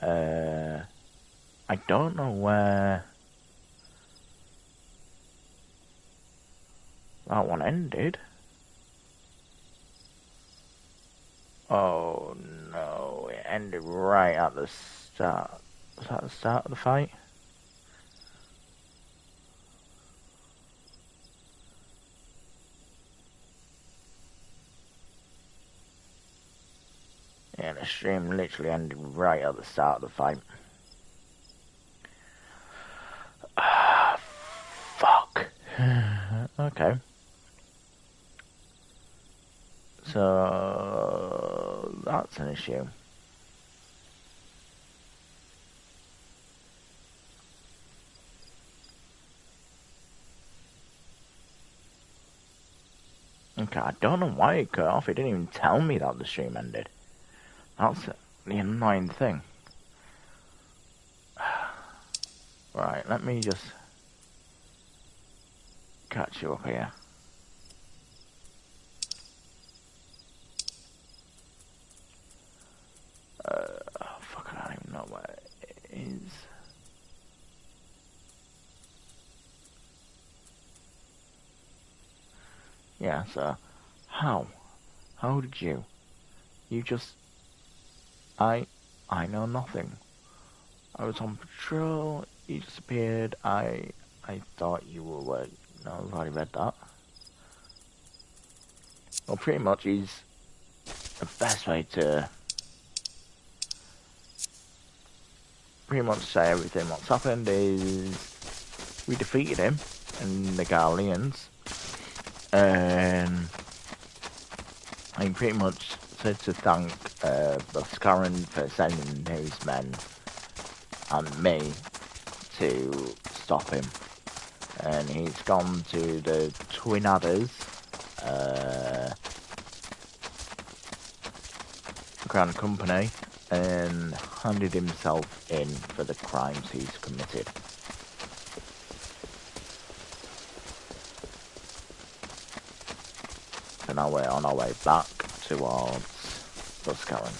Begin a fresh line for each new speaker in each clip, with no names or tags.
I don't know where that one ended. Oh no, it ended right at the start. Was that the start of the fight? Yeah, the stream literally ended right at the start of the fight. Ah, fuck. Okay. So that's an issue. Okay, I don't know why it cut off. It didn't even tell me that the stream ended. That's the annoying thing. Right, let me just catch you up here. Fuck, I don't even know where it is. Yeah, so, how? How did you? You just... I know nothing. I was on patrol, you disappeared, I thought you were awake. No, I've already read that. Well, pretty much is the best way to pretty much say everything. What's happened is we defeated him and the Galileans, and he pretty much said to thank Boscaran for sending his men and me to stop him. And he's gone to the Twin Adders, Crown Company, and handed himself in for the crimes he's committed. So now we're on our way back towards Boscaran.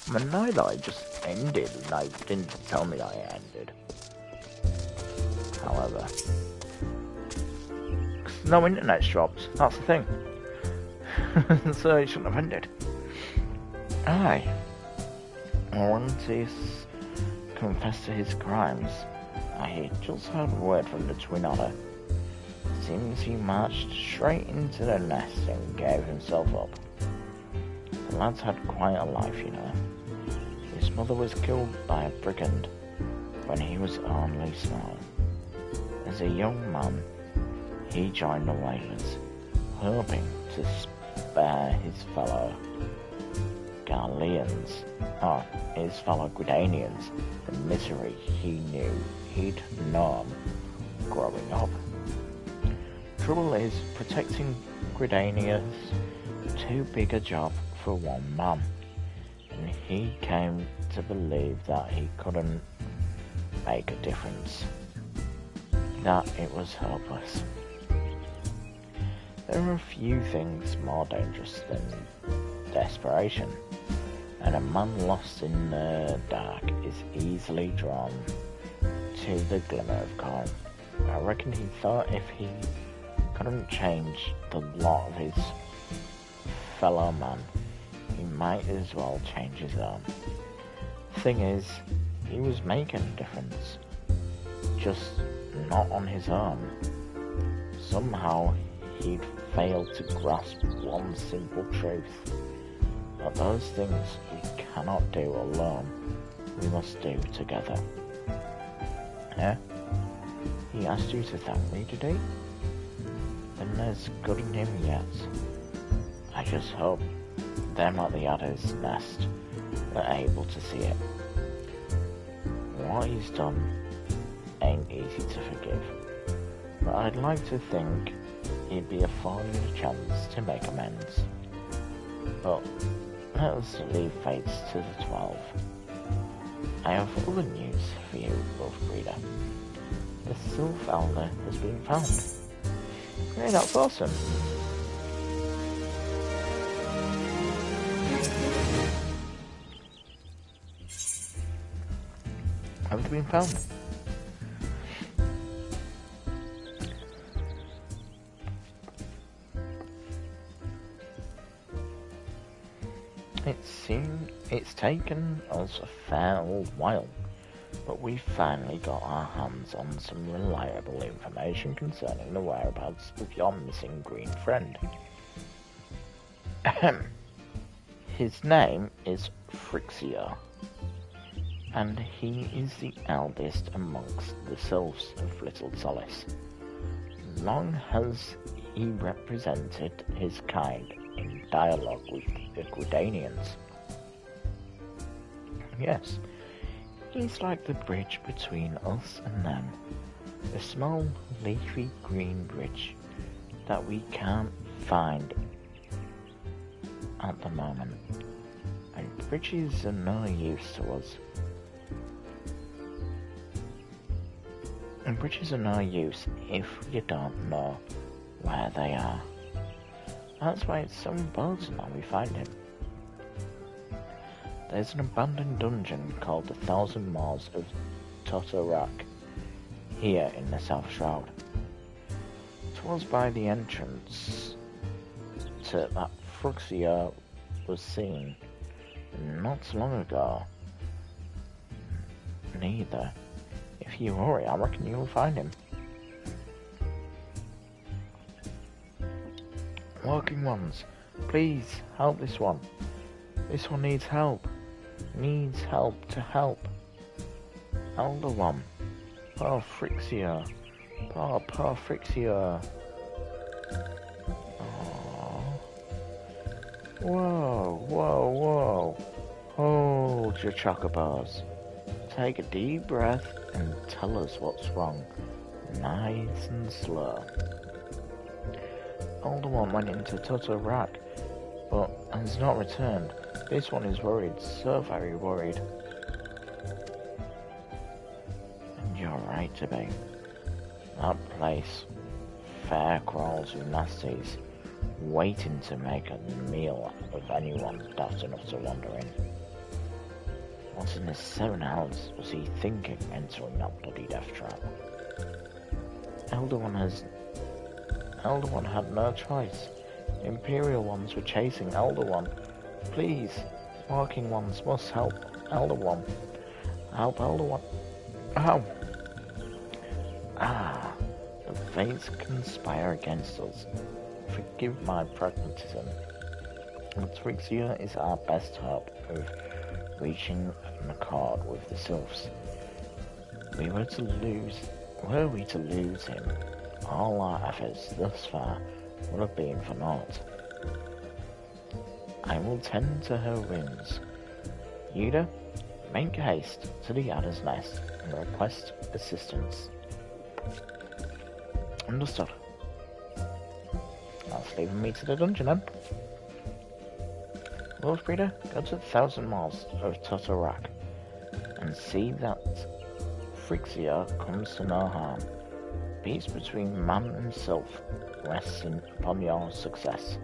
I'm annoyed that it just ended, and I didn't tell me that it ended. However, no internet's dropped, that's the thing. So it shouldn't have ended. Aye. Orontes confessed to his crimes. I just heard word from the Twin Adder. Seems he marched straight into the nest and gave himself up. The lad's had quite a life, you know. His mother was killed by a brigand when he was only small. As a young man, he joined the Whalers, hoping to spare his fellow Galileans, or his fellow Gridanians, the misery he knew he'd known growing up. Trouble is, protecting Gridanians too big a job for one man, and he came to believe that he couldn't make a difference, that it was hopeless. There are few things more dangerous than desperation, and a man lost in the dark is easily drawn to the glimmer of corn. I reckon he thought if he couldn't change the lot of his fellow man, he might as well change his own. Thing is, he was making a difference, just not on his own. Somehow he'd failed to grasp one simple truth, that those things we cannot do alone, we must do together. Eh? He asked you to thank me today? Then there's good in him yet. I just hope them at the Adder's nest are able to see it. What he's done ain't easy to forgive, but I'd like to think he'd be afforded a chance to make amends. But let us leave fates to the 12. I have other news for you, Wolf Breeder. The Sylph Elder has been found. Hey, that's awesome. Have they been found? It's taken us a fair old while, but we finally got our hands on some reliable information concerning the whereabouts of your missing green friend. His name is Frixia, and he is the eldest amongst the sylphs of Little Solace. Long has he represented his kind in dialogue with the Gridanians. Yes, he's like the bridge between us and them, a small leafy green bridge that we can't find at the moment, and bridges are no use to us. And bridges are no use if you don't know where they are. That's why it's so important that we find him. There's an abandoned dungeon called the Thousand Maws of Totorak here in the South Shroud. It was by the entrance to that Fruxia was seen not long ago. Neither. If you hurry, I reckon you'll find him. Walking ones, please help this one. This one needs help. Needs help to help. Elder one. Poor Frixia. Poor Frixia. Whoa. Hold your chocobos. Take a deep breath and tell us what's wrong. Nice and slow. Older one went into Totorak, but has not returned. This one is worried, so very worried. And you're right to be. That place, fair crawls with nasties, waiting to make a meal of anyone daft enough to wander in. What in the seven hells was he thinking entering that bloody death trap? Elder One had no choice. Imperial ones were chasing Elder One. Please, walking ones must help Elder One. Help Elder One. Ow! The fates conspire against us. Forgive my pragmatism. But Frixia is our best hope of reaching an accord with the sylphs. Were we to lose him, all our efforts thus far would have been for naught. I will tend to her whims. Yuda, make haste to the Adder's Nest and request assistance. Understood. That's leaving me to the dungeon then. Wolfbreeder, go to the Thousand Maws of Totorak and see that Frixia comes to no harm. Peace between man and sylph rests upon your success.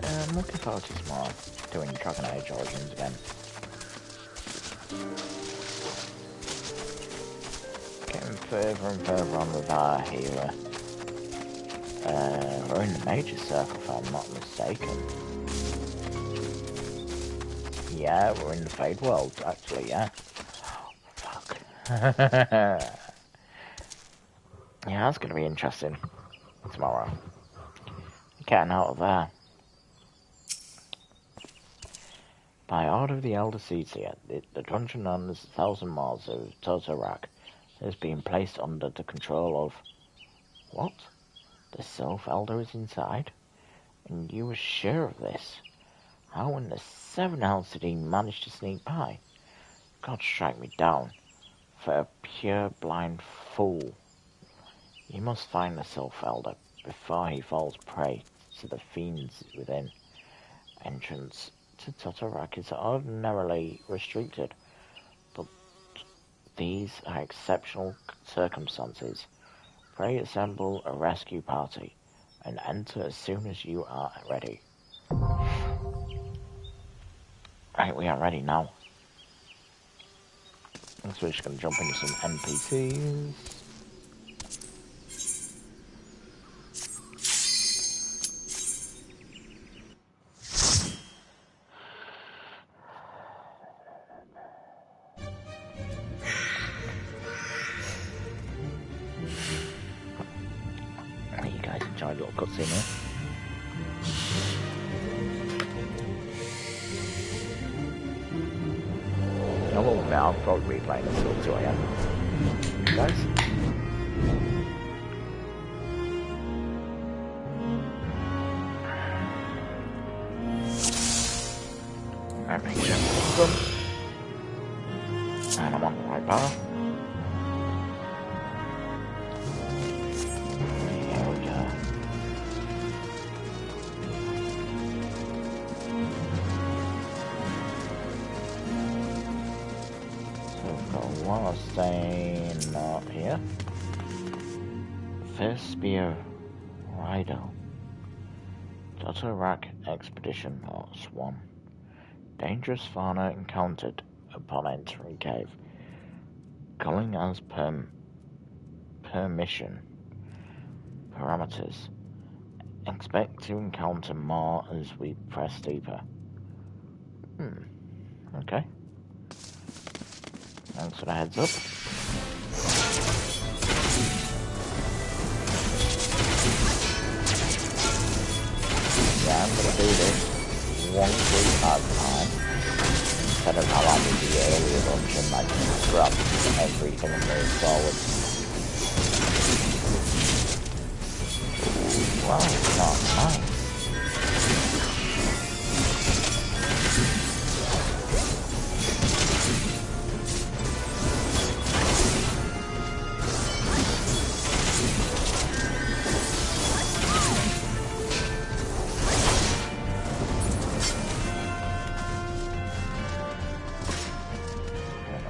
I'm looking forward to tomorrow doing Dragon Age Origins again. Getting further and further on with our hero. We're in the Major Circle if I'm not mistaken. Yeah, we're in the Fade World actually, yeah. Oh, fuck. Yeah, that's going to be interesting tomorrow. Getting out of there. By order of the Elder Cetia, the dungeon known as the Thousand Maws of Totorak has been placed under the control of... What? The Sylph Elder is inside? And you were sure of this? How in the seven hells did he manage to sneak by? God strike me down, for a pure blind fool. You must find the Sylph Elder before he falls prey to the fiends within. Entrance to Totorak is ordinarily restricted, but these are exceptional circumstances. Pray assemble a rescue party and enter as soon as you are ready. Right, we are ready now. So we're just going to jump into some NPCs. You guys enjoy a little cutscene here. I'll probably be playing until 2 AM. Guys? And make sure I'm done. And I'm on the right bar. Here we go. So we've got one staying up here. First Spear Rider. Totorak Expedition Notes 1. Dangerous fauna encountered upon entering cave. Calling as permission. Parameters. Expect to encounter more as we press deeper. Okay. Thanks for the heads up. Yeah, I'm gonna do this one group at a time. Instead of how I did the earlier dungeon, I just grab everything and move forward. Wow, it's not nice.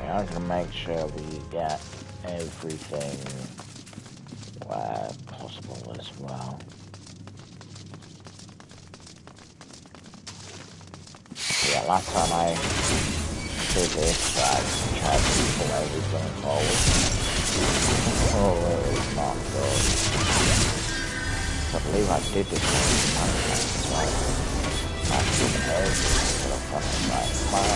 I'm gonna make sure we get everything where possible as well. Yeah, last time I did this, I tried to pull everything forward. Oh, it was not good. I believe I did this one time as well. I did everything to the front and right.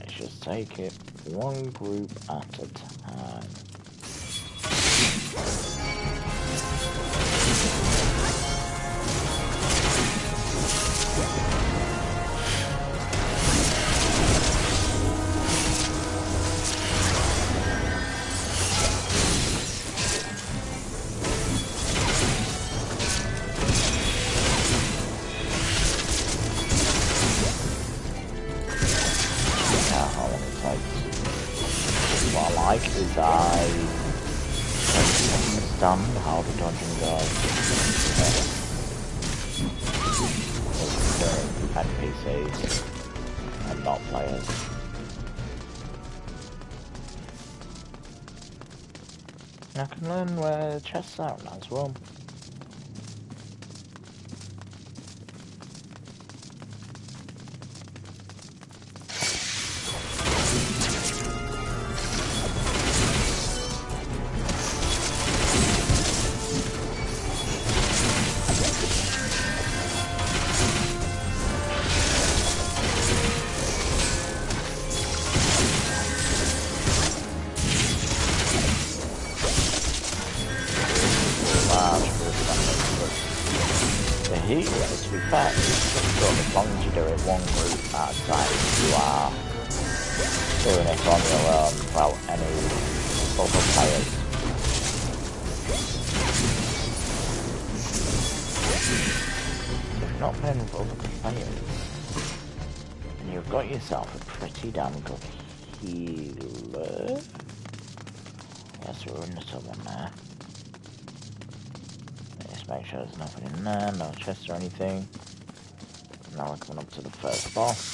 Just take it one group at a time. Is I understand how the dungeon goes. NPCs and not players. I can learn where chests are as well. To be fair, as long as you do it one group at a time, you are doing it on your own without any other players. If you're not playing with other players, and you've got yourself a pretty damn good healer. Yes, we're in someone there. Just make sure there's nothing in there, no chest or anything. Now we're coming up to the first boss.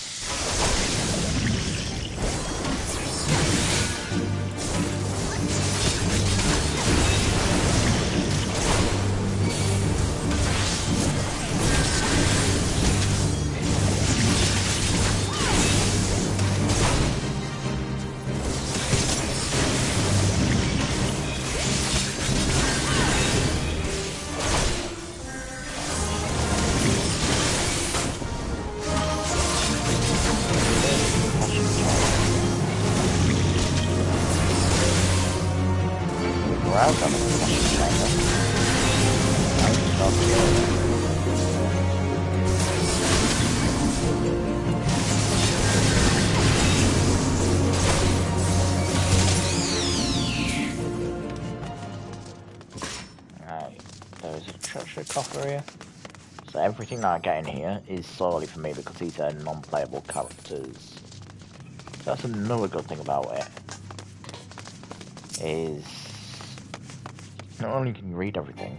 There's a treasure coffer here. So everything that I get in here is solely for me because these are non-playable characters. So that's another good thing about it. Is not only can you read everything,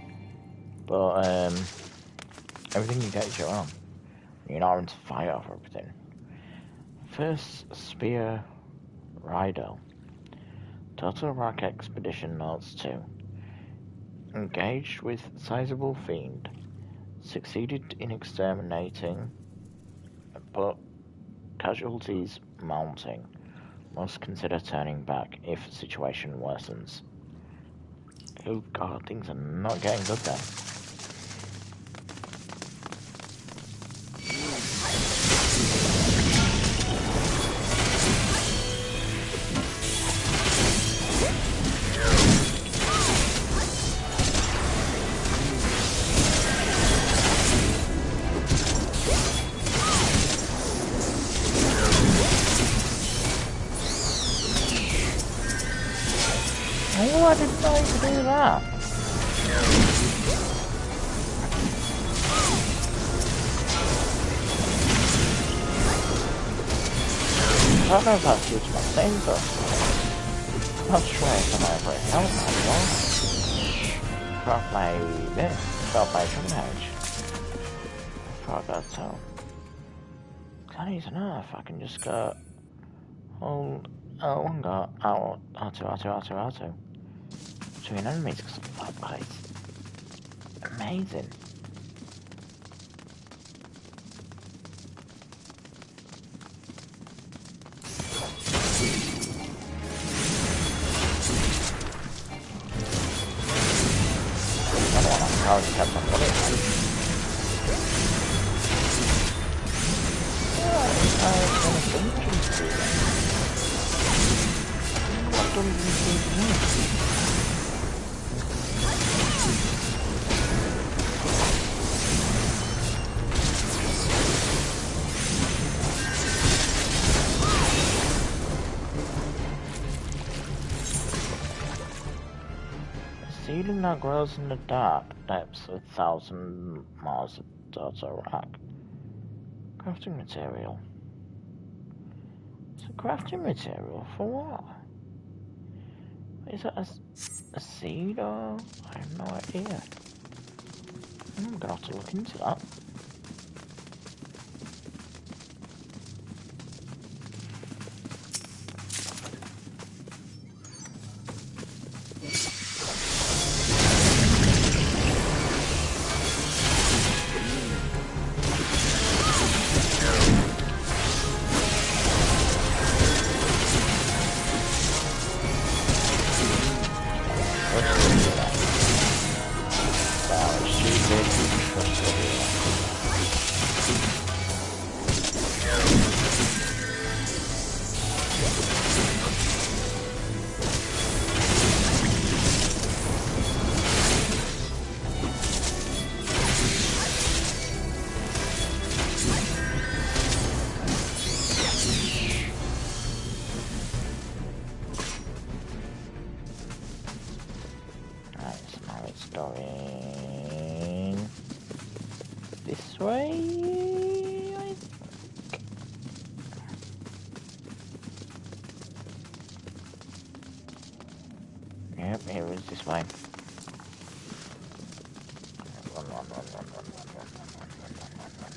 but everything you get is your own. You're not having to fight over everything. First Spear Rider. Total Rock Expedition Notes 2. Engaged with sizable fiend. Succeeded in exterminating, but casualties mounting. Must consider turning back if situation worsens. Oh god, things are not getting good then. Oh, I didn't know you could do that. I don't know if that's due to my thing, but I'm not sure if I'm ever help myself. Can't play this. Can't play Dragon Age. I forgot to. I need to know if I can just go hold L1, go out, R2 between enemies, because that is amazing. I don't know how it's kept on running. A ceiling that grows in the dark depths of 1,000 miles of total rock. Crafting material. It's a crafting material for what? Is it a seed or? I have no idea. I'm gonna have to look into that. That was stupid. Going this way, I think. Yep, here is this way. Run, run, run, run, run, run, run, run, run, run, run, run.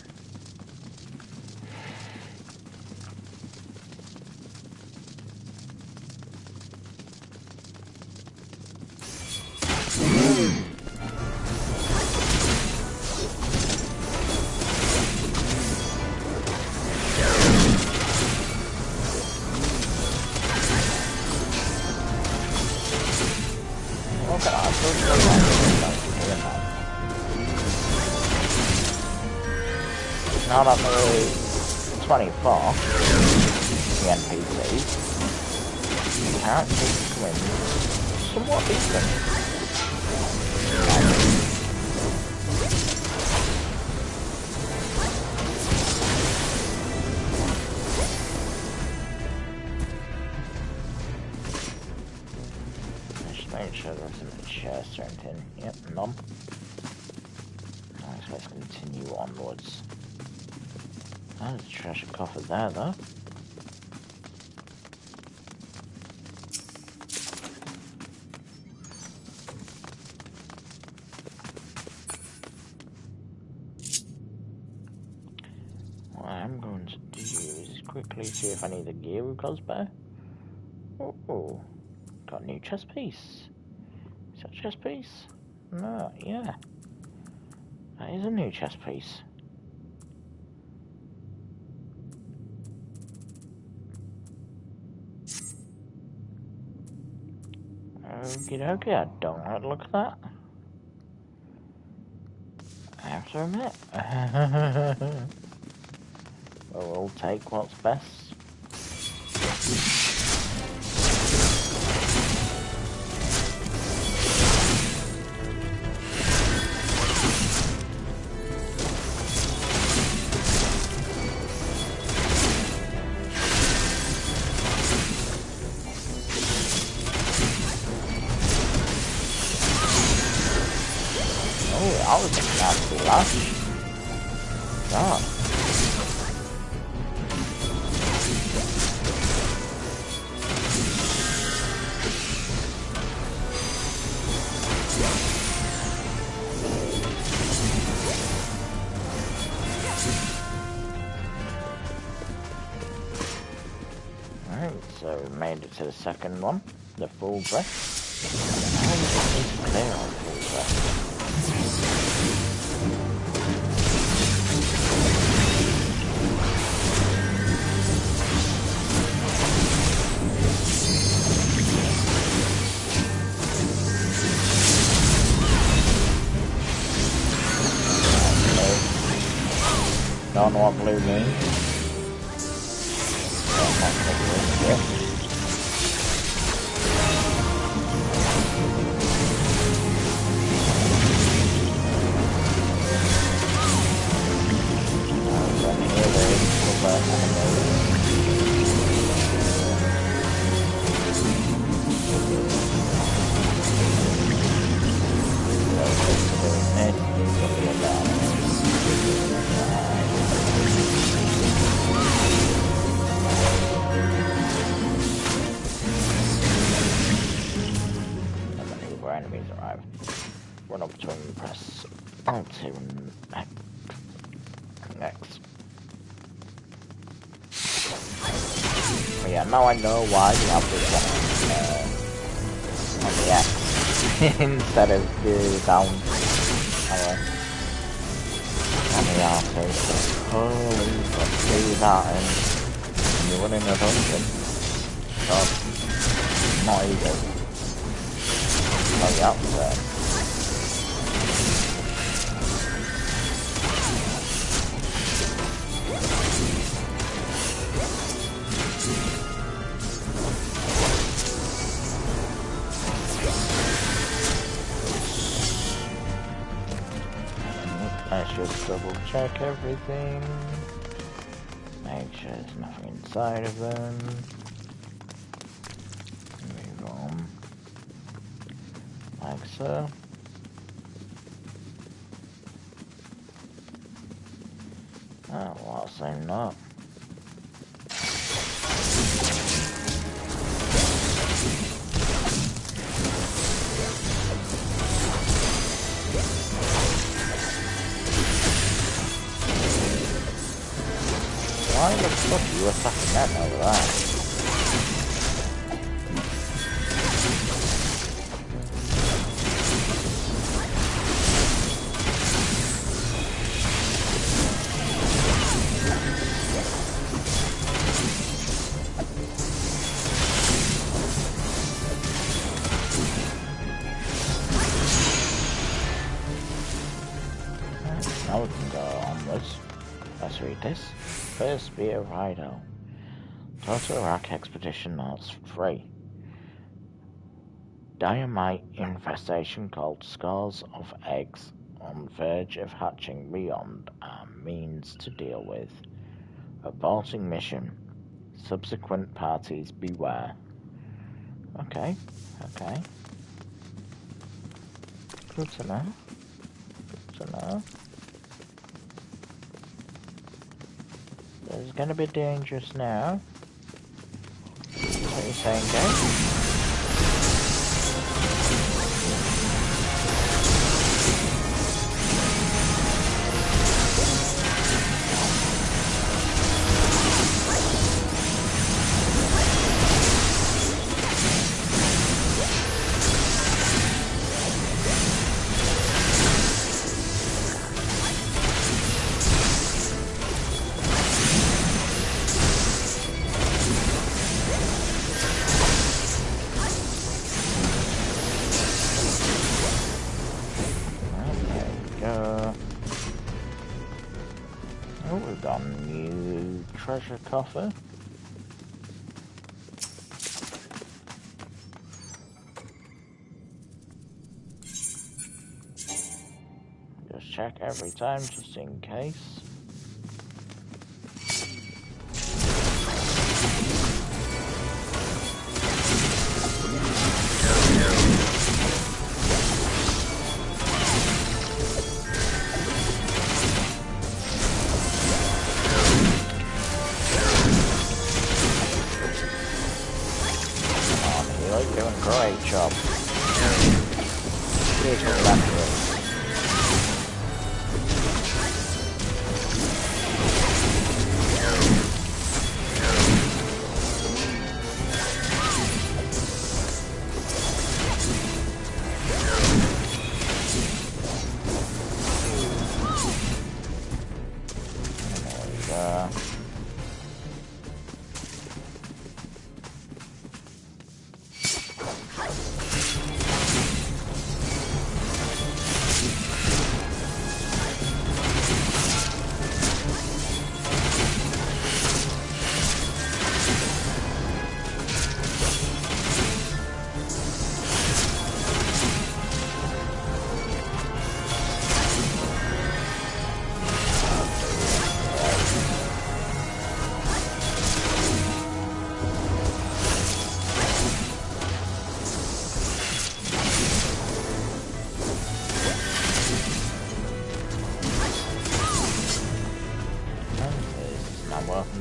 Look at that, now that there is 24, the NPCs, the characters coming somewhat decent. Just make sure there's some chest or anything. Yep, none. Alright, so let's continue onwards. There's a treasure coffer there, though. What I'm going to do is quickly see if any of the gear we've got is better. Oh, got a new chest piece. Is that a chest piece? No, yeah. That is a new chest piece. Okie dokie, I don't like the look at that. I have to admit. Well, we'll take what's best. I was thinking that would be last. God. Alright, so we made it to the second one, the full breath. Now we just need to clear our full breath. Don't know what blue means. Enemies arrive. Run up to him and press Alt2 and X. But yeah, now I know why you have this on the X instead of the down arrow on the R2. Holy, let's do that and you're running a dungeon. God, not easy. Oh yeah, let's just double check everything. Make sure there's nothing inside of them. Move on. Like so. say not. Why the fuck are you attacking them over there? Now we can go onwards. Let's read this. First be a rider. Total Iraq Expedition Notes 3. Dynamite infestation called Scores of Eggs on verge of hatching beyond our means to deal with. Aborting mission. Subsequent parties beware. Okay. Good to know. It's gonna be dangerous now. What are you saying, guys? Oh, we've got a new treasure coffer. Just check every time, just in case. Doing a great job. Here's your lateral.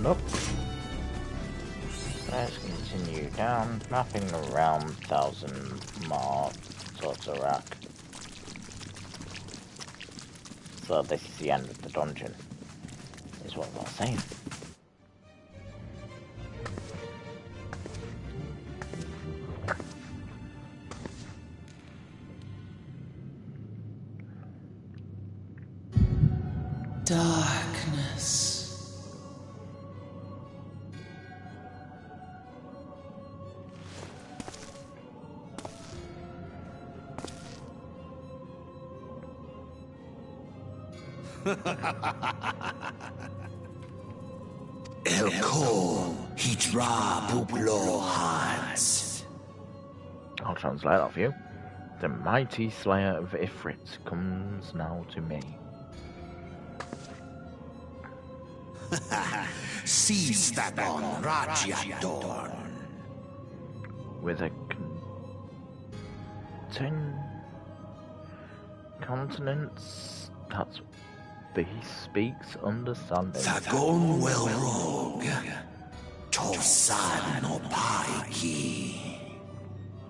Up. Let's continue down, mapping around 1,000 more towards Iraq. So this is the end of the dungeon, is what they're saying.
Darkness.
El Kor Hitra Buklo Hans.
I'll translate that for you. The mighty slayer of Ifrit comes now to me.
Sistabon Rajyadorn.
With a continents, that's beast speaks understanding.
Thagon wel rogue. Torsan no paiki.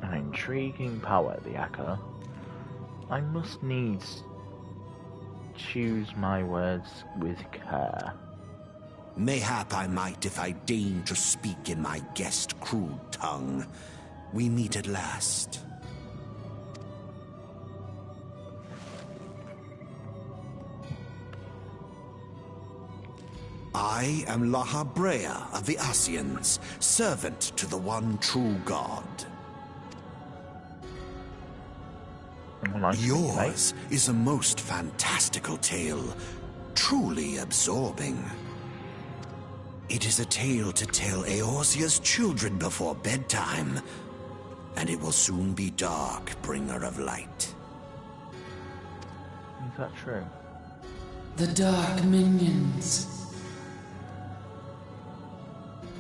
An intriguing power, the Akka. I must needs choose my words with care.
Mayhap I might if I deign to speak in my guest crude tongue. We meet at last. I am Lahabrea of the Asians, servant to the one true God. Yours is a most fantastical tale, truly absorbing. It is a tale to tell Eorzea's children before bedtime, and it will soon be dark, bringer of light.
Is that true?
The dark minions.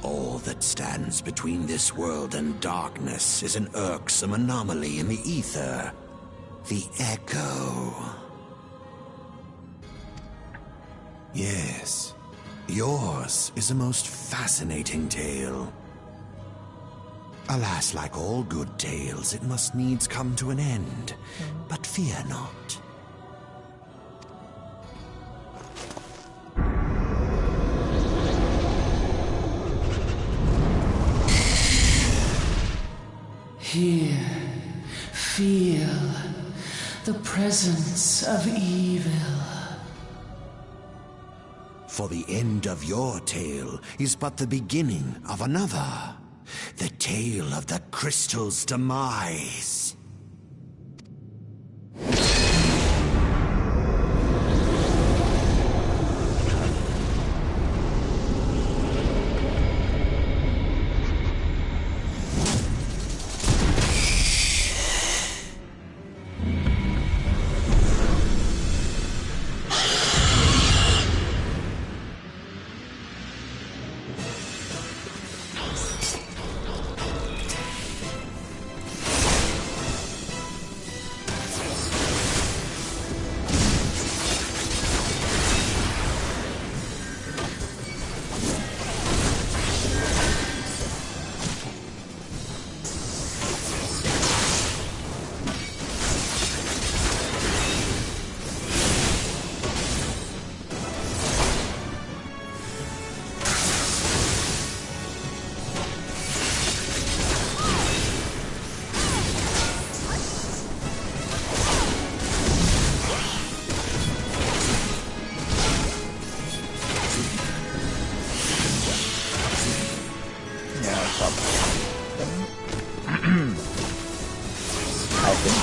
All that stands between this world and darkness is an irksome anomaly in the ether. The Echo. Yes, yours is a most fascinating tale. Alas, like all good tales, it must needs come to an end. But fear not.
Here, feel the presence of evil.
For the end of your tale is but the beginning of another. The tale of the crystal's demise.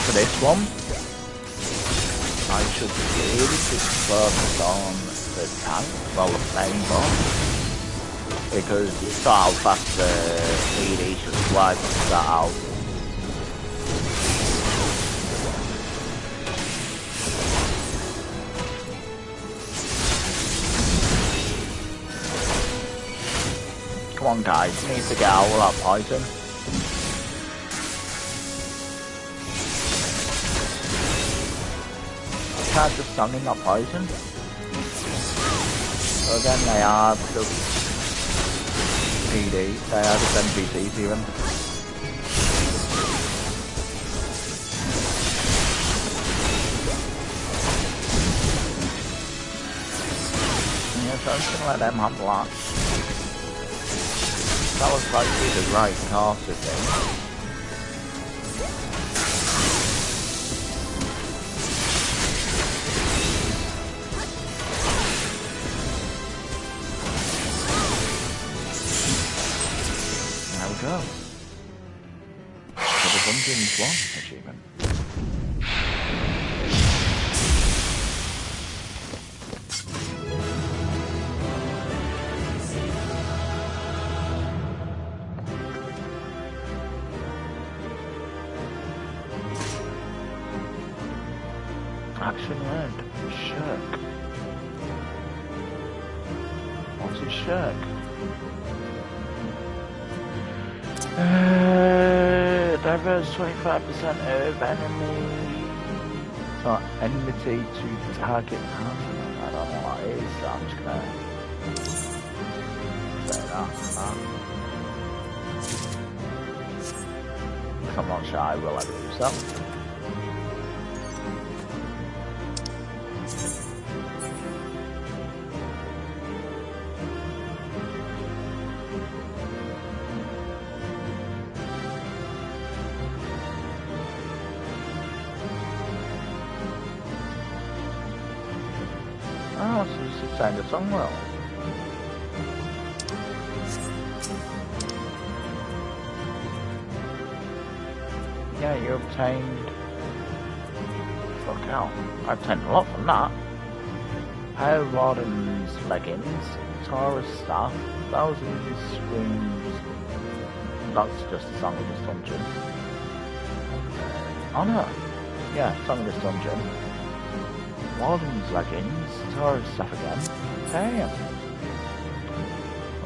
For this one, I should really just focus on the tank while the playing boss, because you saw how fast the PD should wipe that out. Come on guys, you need to get out of that poison. Can't just stand in that poison. So again, they are just PD, they are just NPCs even. Yeah, so I'm just gonna let them handle that. That was likely the right course of things. Go. For the Dungeons 1 achievement. Action learned. Shirk. What's a shirk? Diverse 25% of enemy. So enmity to target. I don't know. so I'm just gonna say that and that. I'm not sure I will ever use that. Oh, so this is saying the song well. Yeah, you obtained... Fuck hell. I obtained a lot from that. Pair of Warden's leggings, Taurus staff, thousand screams. That's just the song of this dungeon. Oh no. Yeah, song of this dungeon. Warden's leggings, Taurus staff again. Damn.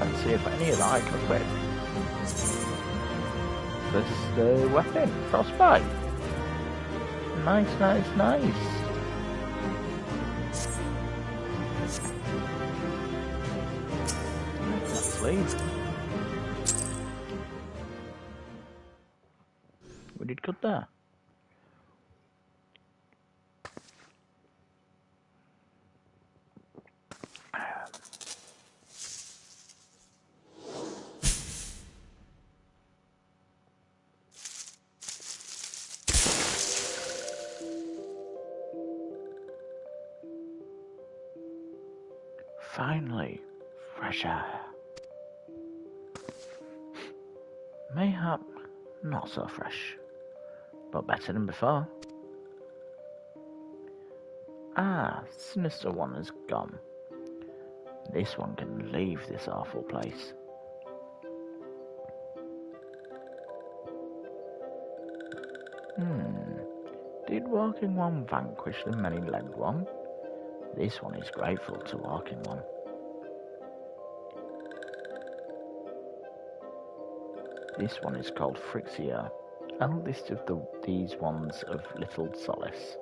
Let's see if any of that I can equip. This is the weapon, crossbow. Nice, nice, nice. Let's leave. We did good there. Finally, fresh air. Mayhap not so fresh, but better than before. Ah, Sinister One is gone. This one can leave this awful place. Did Walking One vanquish the many-legged one? This one is grateful to Walking One. This one is called Frixia, eldest of these ones of little solace.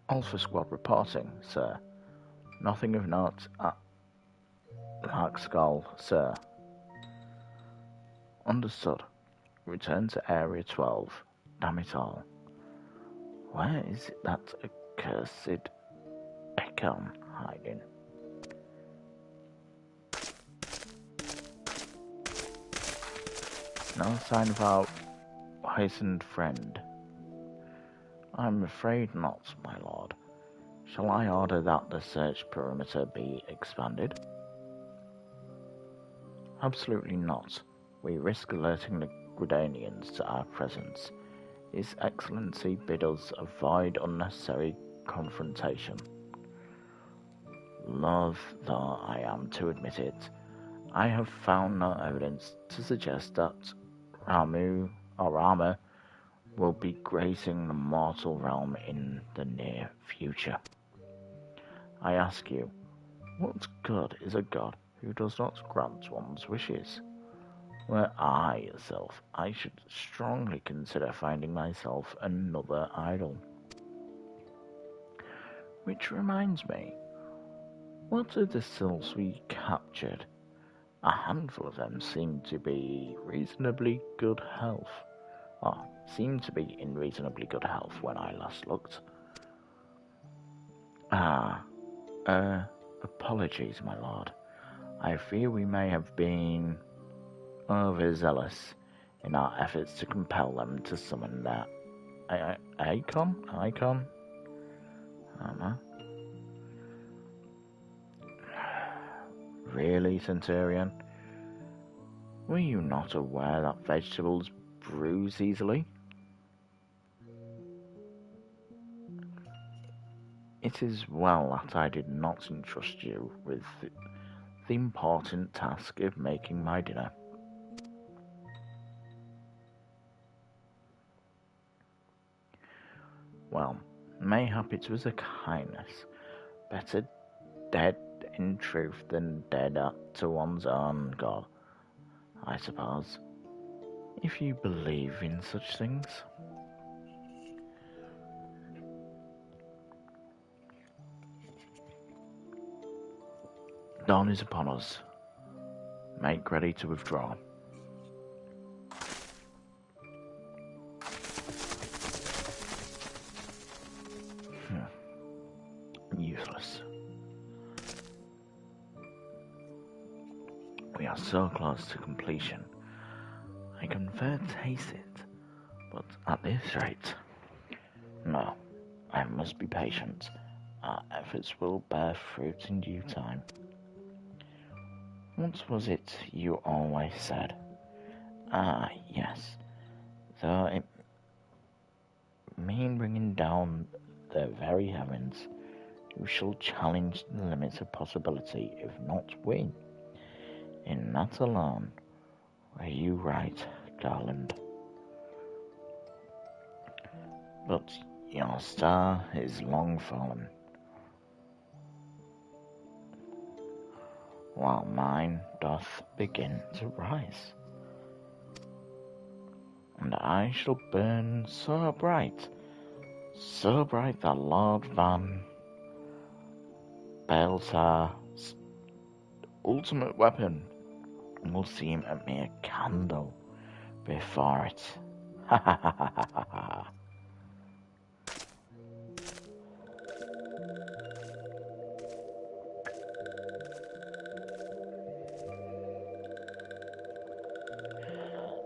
Alpha Squad reporting, sir. Nothing of note at Lark Skull, sir. Understood. Return to Area 12. Damn it all. Where is that accursed Ekon hiding? No sign of our wizened friend. I'm afraid not, my lord. Shall I order that the search perimeter be expanded? Absolutely not. We risk alerting the Gridanians to our presence. His Excellency bid us avoid unnecessary confrontation. Loath though I am to admit it, I have found no evidence to suggest that Rama will be gracing the mortal realm in the near future. I ask you, what good is a god who does not grant one's wishes? Were I yourself, I should strongly consider finding myself another idol. Which reminds me, what of the souls we captured? A handful of them seem to be reasonably good health. Seemed to be in reasonably good health when I last looked. Apologies, my lord. I fear we may have been overzealous in our efforts to compel them to summon their icon? I don't know. Really, Centurion? Were you not aware that vegetables bruise easily? It is well that I did not entrust you with the important task of making my dinner. Well, Mayhap it was a kindness. Better dead in truth than dead to one's own God, I suppose, if you believe in such things. Dawn is upon us. Make ready to withdraw. Useless. We are so close to completion. I can fair taste it, but at this rate... No, I must be patient. Our efforts will bear fruit in due time. What was it you always said? Ah, yes. Though it mean bringing down the very heavens, you shall challenge the limits of possibility, if not win. In that alone were you right, Garland. But your star is long fallen, while mine doth begin to rise. And I shall burn so bright that Lord Van Baelsar's ultimate weapon will seem a mere candle before it. Ha ha ha ha ha ha.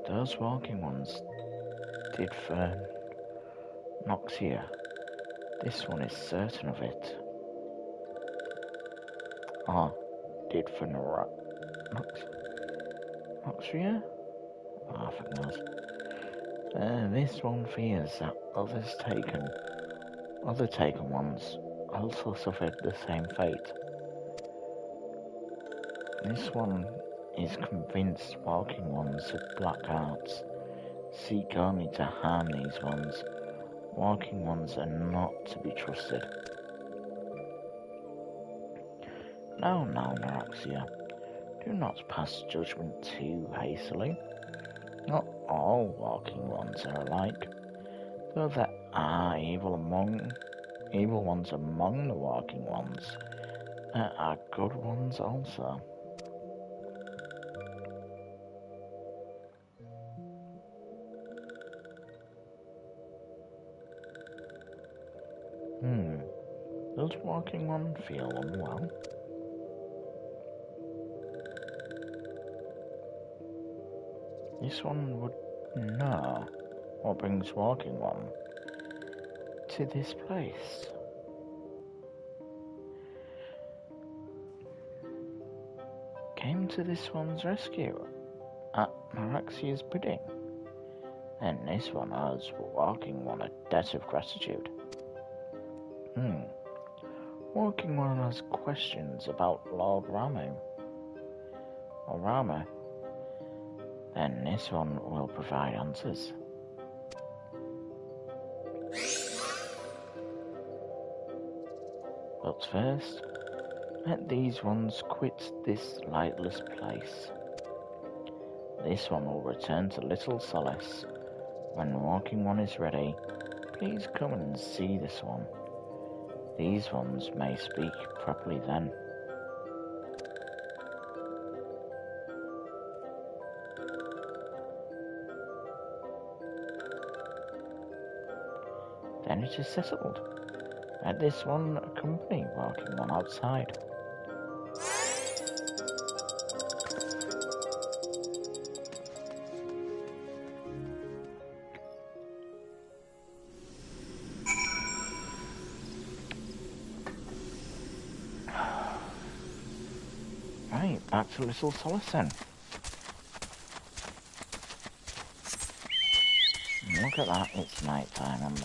Those walking ones did Fern Noxia. This one is certain of it. Did for Noxia? Fuck knows. This one fears that other taken ones also suffered the same fate. This one is convinced walking ones of black arts seek only to harm these ones. Walking ones are not to be trusted. No, Noxia. Do not pass judgment too hastily. Not all walking ones are alike, though there are evil ones among the walking ones. There are good ones also. Does walking one feel unwell? This one would know what brings walking one to this place. Came to this one's rescue at Maraxia's bidding, and this one owes walking one a debt of gratitude. Walking one has questions about Lord Ramu or Rama, then this one will provide answers. But first, let these ones quit this lightless place. This one will return to Little Solace. When walking one is ready, please come and see this one. These ones may speak properly then. Then it is settled. Let this one accompany walking one outside. Right, back to Little Solace then. Look at that, it's night time on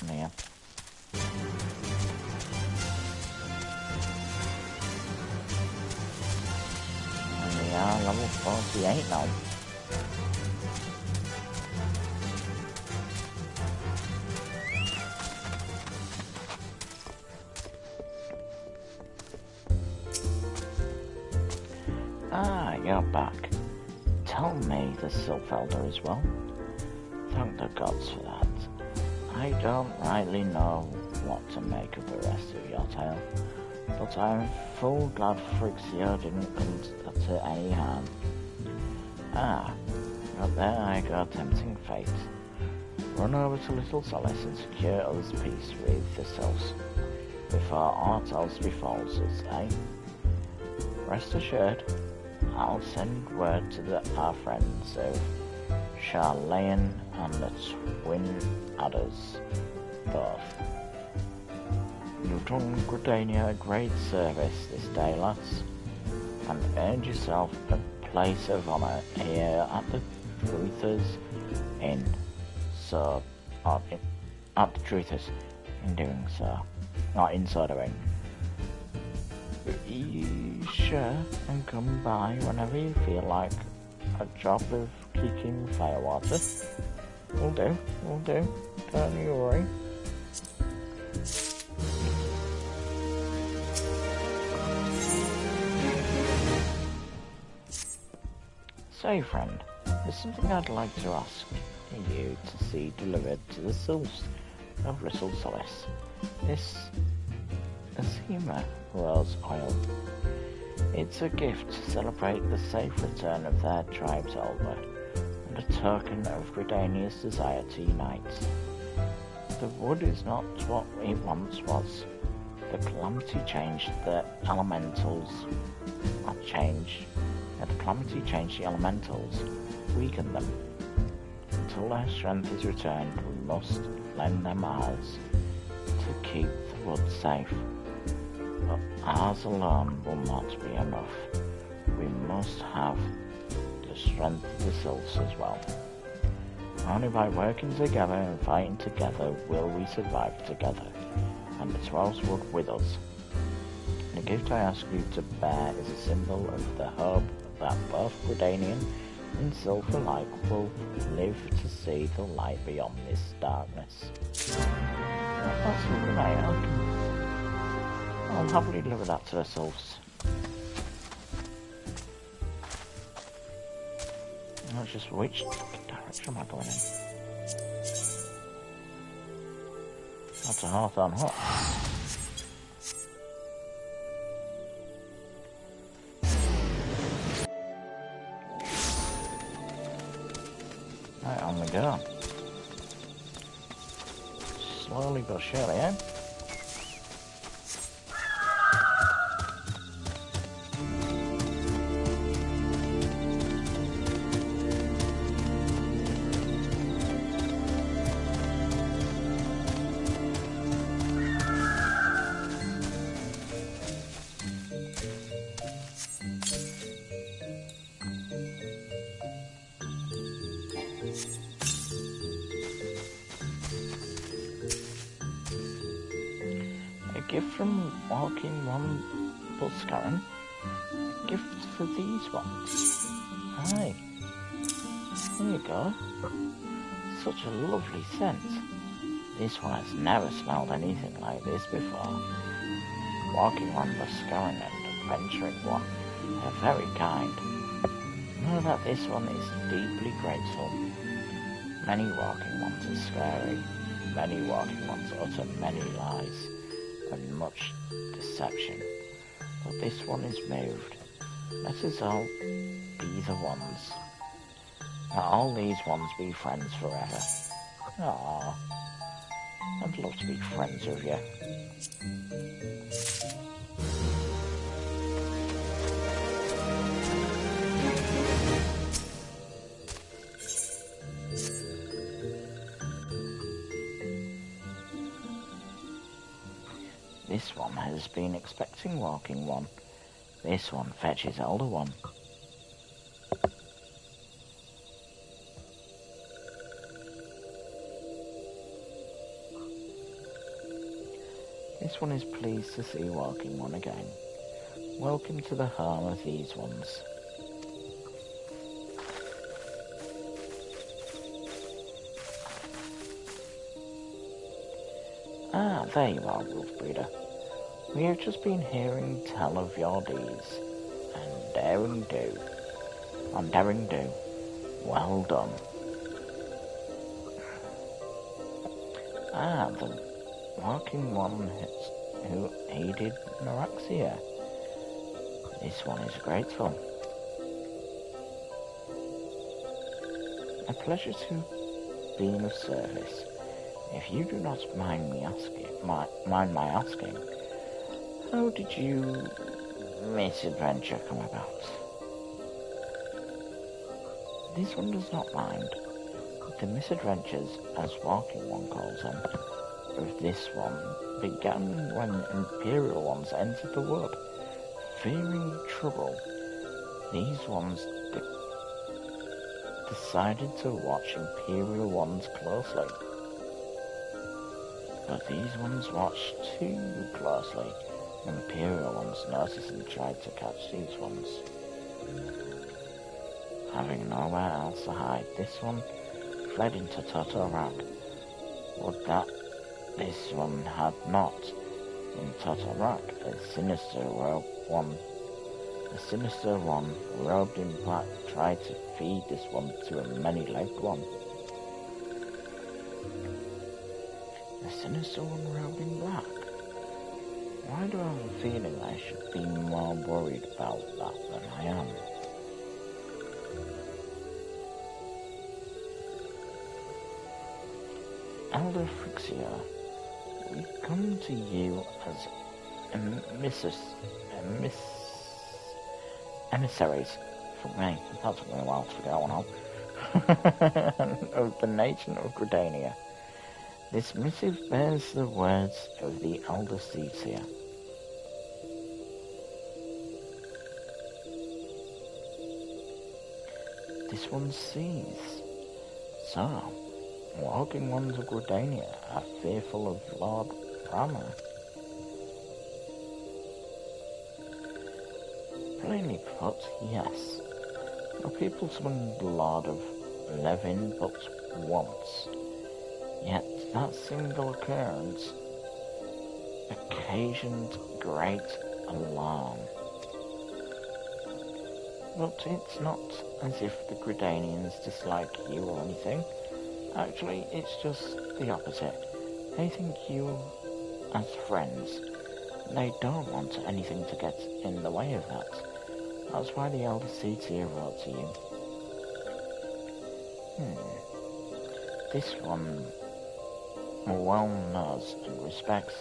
here. And we are level 48 now. you're back. Tell me the Sylph Elder is well. Thank the gods for that. I don't rightly know what to make of the rest of your tale, but I'm full glad Frixia didn't come to any harm. But there I go, tempting fate. Run over to Little Solace and secure us peace with the Sylphs, before aught else befalls us, eh? Rest assured, I'll send word to our friends of Charlayan and the Twin Adders, both. You've done Gridania a great service this day, lads, and earned yourself a place of honour here at the Truthers Inn. At the Truthers, in doing so. Not inside of it. Be sure and come by whenever you feel like a job of kicking firewater. Will do. Don't you worry. Say, friend, there's something I'd like to ask you to see delivered to the Sylphs of Little Solace. This Azima Rose Oil. It's a gift to celebrate the safe return of their tribe's elder, and a token of Gridania's desire to unite. The wood is not what it once was. The calamity changed the elementals. The calamity changed the elementals, weakened them. Until their strength is returned, we must lend them ours to keep the wood safe. But ours alone will not be enough. We must have the strength of the Sylphs as well. Only by working together and fighting together will we survive together, and the 12s would with us. The gift I ask you to bear is a symbol of the hope that both Gridanian and Sylph alike will live to see the light beyond this darkness. That's all right, I'll happily deliver that to the Sylphs. That's just which direction am I going in? That's a Hawthorne Hut. Right, on we go. Slowly but surely, eh? Gift from Walking One Buscaran. A gift for these ones. Aye. There you go. Such a lovely scent. This one has never smelled anything like this before. Walking One Buscaran and Adventuring One are very kind. Know that this one is deeply grateful. Many Walking Ones are scary. Many Walking Ones utter many lies and much deception, but this one is moved. Let us all be the ones. Let all these ones be friends forever. Aww, I'd love to be friends with you. This one has been expecting Walking One. This one fetches Elder One. This one is pleased to see Walking One again. Welcome to the home of these ones. Ah, there you are, Wolf Breeder. We have just been hearing tell of your deeds and daring do. on daring do. Well done. The walking one who aided Noraxia. This one is grateful. A pleasure to be of service. If you do not mind my asking, how did you misadventure come about? This one does not mind. The misadventures, as Walking One calls them, of this one began when Imperial ones entered the wood. Fearing trouble, these ones decided to watch Imperial ones closely. But these ones watched too closely. Imperial ones noticed and tried to catch these ones. Having nowhere else to hide, this one fled into Toto Rock. Would that this one had not. In Toto Rock, a sinister one robed in black tried to feed this one to a many-legged one. A sinister one robed in black? Why do I have a feeling I should be more worried about that than I am? Elder Frixia, we come to you as emissaries from me. That took me a while to figure that one out. Of the nation of Gridania. This missive bears the words of the Elder Cetia. This one sees. So, walking ones of Gridania are fearful of Lord Rama. Plainly put, yes. The people summoned the Lord of Levin but once. Yet that single occurrence occasioned great alarm. But it's not as if the Gridanians dislike you or anything. Actually, it's just the opposite. They think you as friends. They don't want anything to get in the way of that. That's why the Elder Cetia wrote to you. This one well knows and respects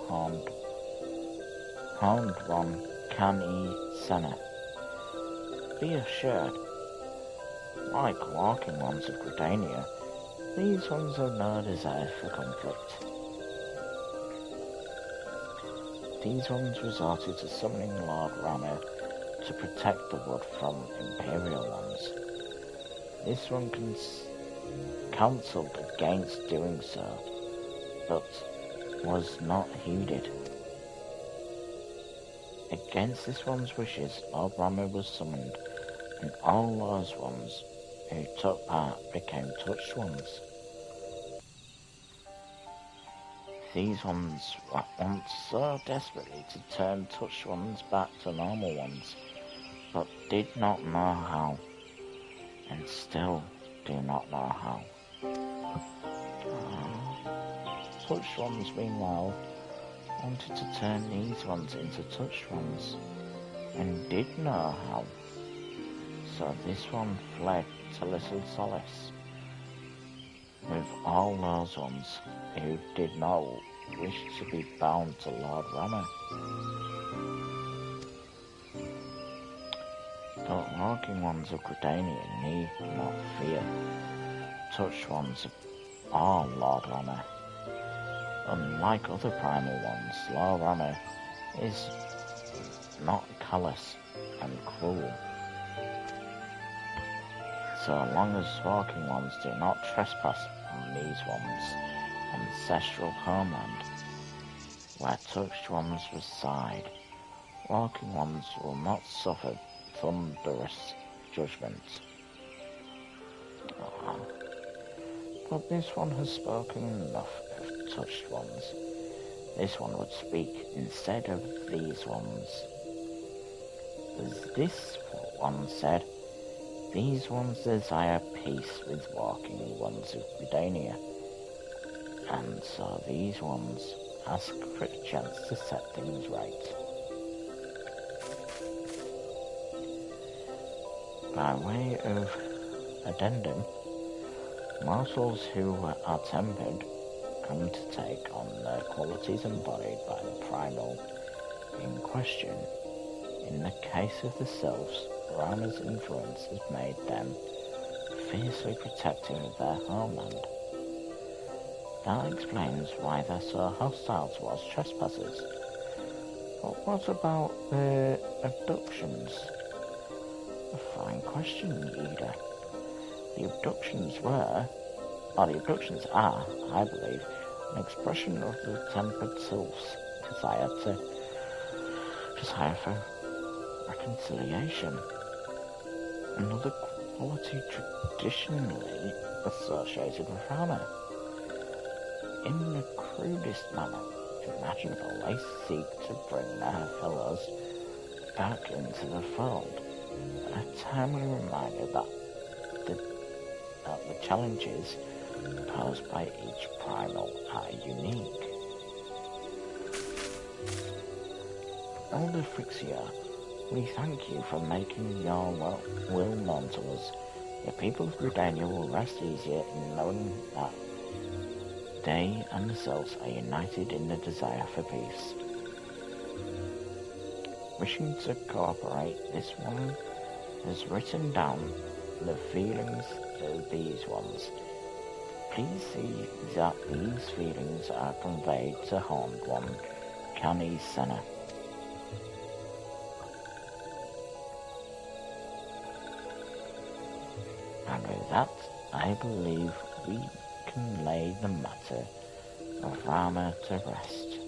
Horned One Kani Senna. Be assured, like walking ones of Gridania, these ones have no desire for conflict. These ones resorted to summoning Lord Rama to protect the wood from Imperial ones. This one counselled against doing so, but was not heeded. Against this one's wishes, Lord Rama was summoned, and all those ones who took part became touched ones. These ones want so desperately to turn touched ones back to normal ones, but did not know how, and still do not know how. Touched ones, meanwhile, wanted to turn these ones into touched ones, and did know how. So this one fled to Little Solace, with all those ones who did not wish to be bound to Lord Rama. But walking ones of Gridania need not fear. Touched ones are Lord Rama. Unlike other primal ones, Lord Rama is not callous and cruel. So long as walking ones do not trespass on these ones' ancestral homeland, where touched ones reside, walking ones will not suffer thunderous judgment. But this one has spoken enough of touched ones. This one would speak instead of these ones. As this one said, These ones desire peace with walking ones of Gridania, and so these ones ask for a chance to set things right. By way of addendum, mortals who are tempered come to take on the qualities embodied by the primal in question. In the case of the selves, Rama's influence has made them fiercely protective of their homeland. That explains why they're so hostile towards trespassers. But what about the abductions? A fine question, Ida. The abductions are, I believe, an expression of the tempered self's desire for reconciliation. Another quality traditionally associated with Rama. In the crudest manner imaginable, they seek to bring their fellows back into the fold. A timely reminder that the challenges posed by each primal are unique. Elder Frixia, we thank you for making your will known to us. The people of Gridania will rest easier in knowing that they and the selves are united in the desire for peace. Wishing to cooperate, this one has written down the feelings of these ones. Please see that these feelings are conveyed to Horned One, Canny Senna. And with that, I believe we can lay the matter of Rama to rest.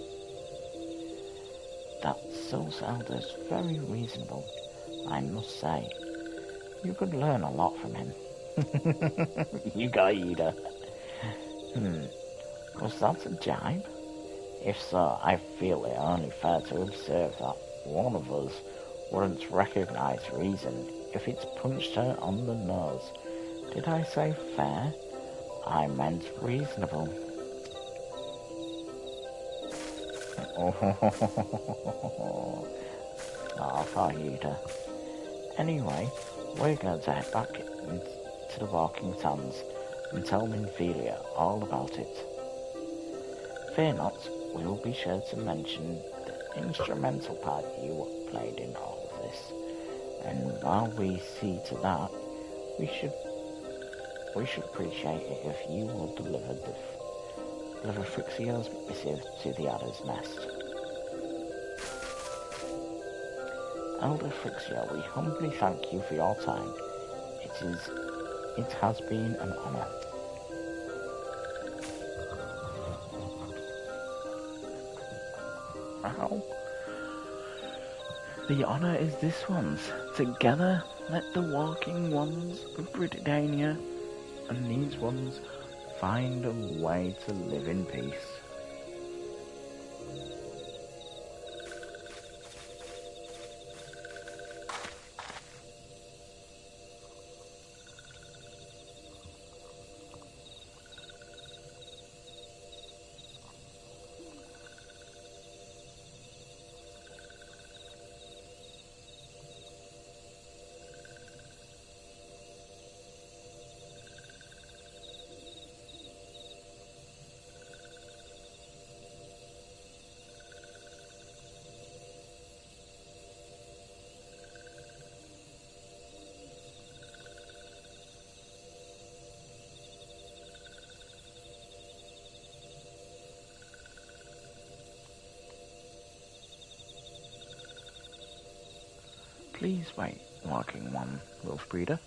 That Soul's Elder's very reasonable, I must say. You could learn a lot from him. You got Ida. Was that a jibe? If so, I feel it only fair to observe that one of us wouldn't recognise reason if it's punched her on the nose. Did I say fair? I meant reasonable. For Ida. Anyway, we're going to head back into the Walking Sands and tell Minfilia all about it. Fear not, we will be sure to mention the instrumental part you played in all of this. And while we see to that, we should appreciate it if you will deliver Frixia's missive to the Adder's Nest. Elder Frixia, we humbly thank you for your time. It has been an honour. Ow. The honour is this one's. Together, let the walking ones of Britannia and these ones find a way to live in peace. Please wait, Walking One, Wolf Breeder.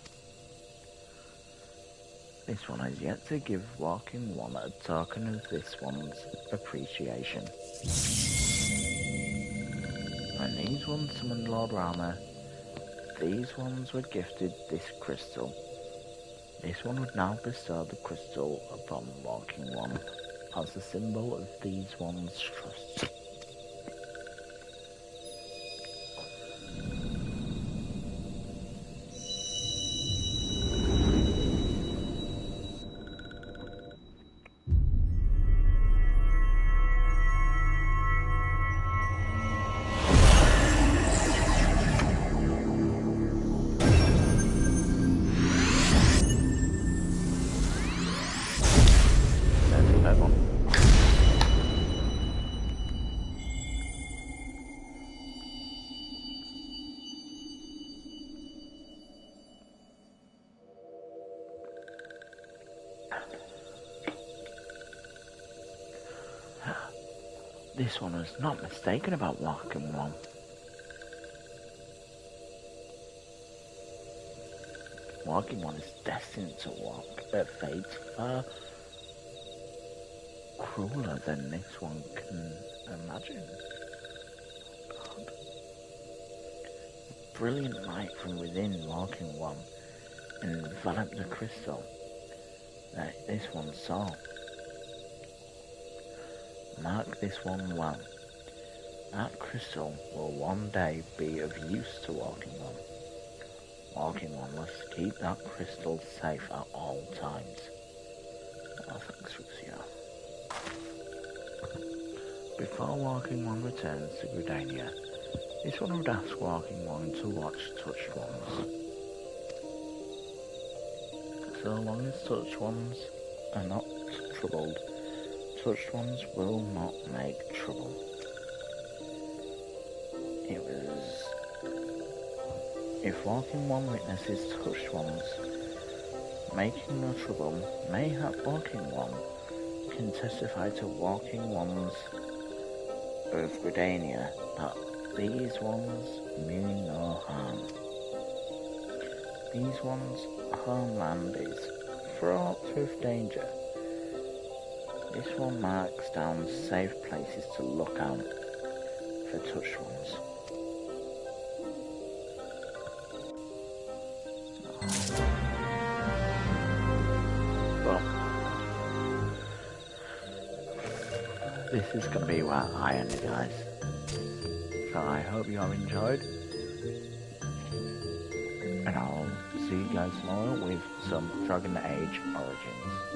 This one has yet to give Walking One a token of this one's appreciation. When these ones summoned Lord Rama, these ones were gifted this crystal. This one would now bestow the crystal upon Walking One as a symbol of these ones' trust. This one was not mistaken about walking one. Walking one is destined to walk a fate far crueler than this one can imagine. God. A brilliant light from within walking one enveloped the crystal that this one saw. Mark this one well. That crystal will one day be of use to Walking One. Walking One must keep that crystal safe at all times. Oh, thanks, Lucia. Before Walking One returns to Gridania, this one would ask Walking One to watch Touched Ones. So long as Touched Ones are not troubled, Touched Ones will not make trouble. If Walking One witnesses Touched Ones making no trouble, mayhap Walking One can testify to Walking Ones of Gridania that these ones mean no harm. These ones' homeland is fraught with danger. This one marks down safe places to look out for Touched Ones. Well, this is going to be where I end it, guys. So I hope you all enjoyed. And I'll see you guys tomorrow with some Dragon Age Origins.